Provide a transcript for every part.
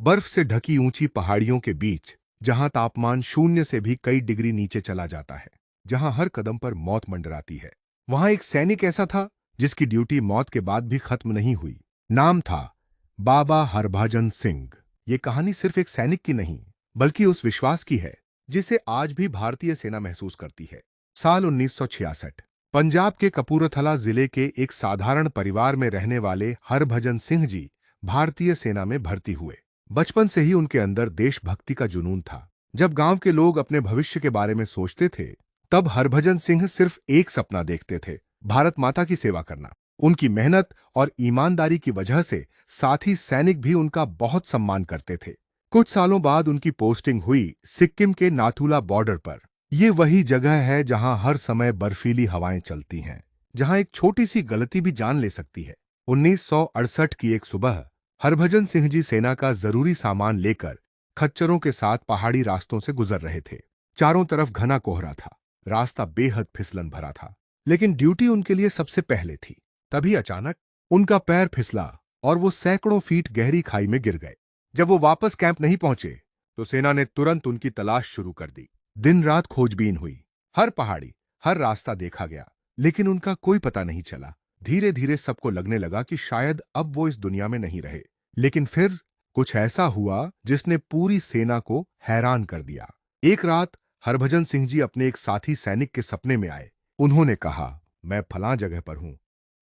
बर्फ से ढकी ऊंची पहाड़ियों के बीच, जहां तापमान शून्य से भी कई डिग्री नीचे चला जाता है, जहां हर कदम पर मौत मंडराती है, वहां एक सैनिक ऐसा था जिसकी ड्यूटी मौत के बाद भी खत्म नहीं हुई। नाम था बाबा हरभजन सिंह। ये कहानी सिर्फ एक सैनिक की नहीं, बल्कि उस विश्वास की है जिसे आज भी भारतीय सेना महसूस करती है। साल 1966, पंजाब के कपूरथला जिले के एक साधारण परिवार में रहने वाले हरभजन सिंह जी भारतीय सेना में भर्ती हुए। बचपन से ही उनके अंदर देशभक्ति का जुनून था। जब गांव के लोग अपने भविष्य के बारे में सोचते थे, तब हरभजन सिंह सिर्फ एक सपना देखते थे, भारत माता की सेवा करना। उनकी मेहनत और ईमानदारी की वजह से साथी सैनिक भी उनका बहुत सम्मान करते थे। कुछ सालों बाद उनकी पोस्टिंग हुई सिक्किम के नाथुला बॉर्डर पर। ये वही जगह है जहां हर समय बर्फीली हवाएं चलती हैं, जहां एक छोटी सी गलती भी जान ले सकती है। 1968 की एक सुबह हरभजन सिंह जी सेना का जरूरी सामान लेकर खच्चरों के साथ पहाड़ी रास्तों से गुजर रहे थे। चारों तरफ घना कोहरा था, रास्ता बेहद फिसलन भरा था, लेकिन ड्यूटी उनके लिए सबसे पहले थी। तभी अचानक उनका पैर फिसला और वो सैकड़ों फीट गहरी खाई में गिर गए। जब वो वापस कैंप नहीं पहुंचे, तो सेना ने तुरंत उनकी तलाश शुरू कर दी। दिन रात खोजबीन हुई, हर पहाड़ी, हर रास्ता देखा गया, लेकिन उनका कोई पता नहीं चला। धीरे धीरे सबको लगने लगा कि शायद अब वो इस दुनिया में नहीं रहे। लेकिन फिर कुछ ऐसा हुआ जिसने पूरी सेना को हैरान कर दिया। एक रात हरभजन सिंह जी अपने एक साथी सैनिक के सपने में आए। उन्होंने कहा, मैं फलां जगह पर हूं,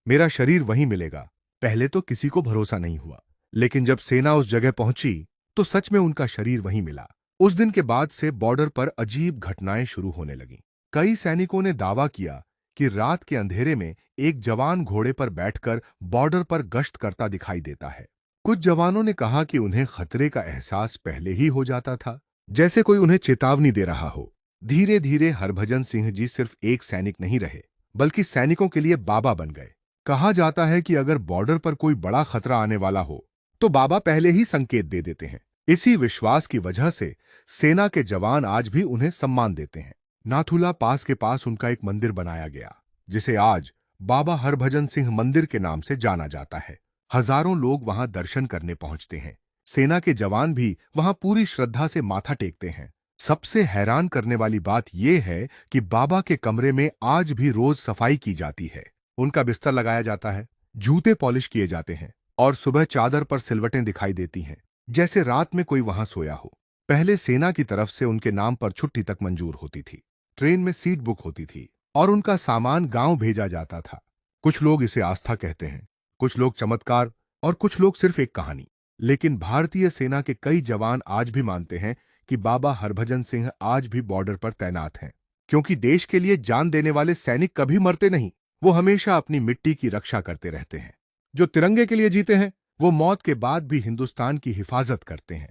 मेरा शरीर वहीं मिलेगा। पहले तो किसी को भरोसा नहीं हुआ, लेकिन जब सेना उस जगह पहुंची तो सच में उनका शरीर वहीं मिला। उस दिन के बाद से बॉर्डर पर अजीब घटनाएं शुरू होने लगीं। कई सैनिकों ने दावा किया कि रात के अंधेरे में एक जवान घोड़े पर बैठकर बॉर्डर पर गश्त करता दिखाई देता है। कुछ जवानों ने कहा कि उन्हें खतरे का एहसास पहले ही हो जाता था, जैसे कोई उन्हें चेतावनी दे रहा हो। धीरे धीरे हरभजन सिंह जी सिर्फ एक सैनिक नहीं रहे, बल्कि सैनिकों के लिए बाबा बन गए। कहा जाता है कि अगर बॉर्डर पर कोई बड़ा खतरा आने वाला हो, तो बाबा पहले ही संकेत दे देते हैं। इसी विश्वास की वजह से सेना के जवान आज भी उन्हें सम्मान देते हैं। नाथुला पास के पास उनका एक मंदिर बनाया गया, जिसे आज बाबा हरभजन सिंह मंदिर के नाम से जाना जाता है। हजारों लोग वहां दर्शन करने पहुंचते हैं। सेना के जवान भी वहां पूरी श्रद्धा से माथा टेकते हैं। सबसे हैरान करने वाली बात यह है कि बाबा के कमरे में आज भी रोज सफाई की जाती है। उनका बिस्तर लगाया जाता है, जूते पॉलिश किए जाते हैं और सुबह चादर पर सिलवटें दिखाई देती हैं, जैसे रात में कोई वहां सोया हो। पहले सेना की तरफ से उनके नाम पर छुट्टी तक मंजूर होती थी, ट्रेन में सीट बुक होती थी और उनका सामान गांव भेजा जाता था। कुछ लोग इसे आस्था कहते हैं, कुछ लोग चमत्कार और कुछ लोग सिर्फ एक कहानी। लेकिन भारतीय सेना के कई जवान आज भी मानते हैं कि बाबा हरभजन सिंह आज भी बॉर्डर पर तैनात हैं, क्योंकि देश के लिए जान देने वाले सैनिक कभी मरते नहीं। वो हमेशा अपनी मिट्टी की रक्षा करते रहते हैं। जो तिरंगे के लिए जीते हैं, वो मौत के बाद भी हिंदुस्तान की हिफाजत करते हैं।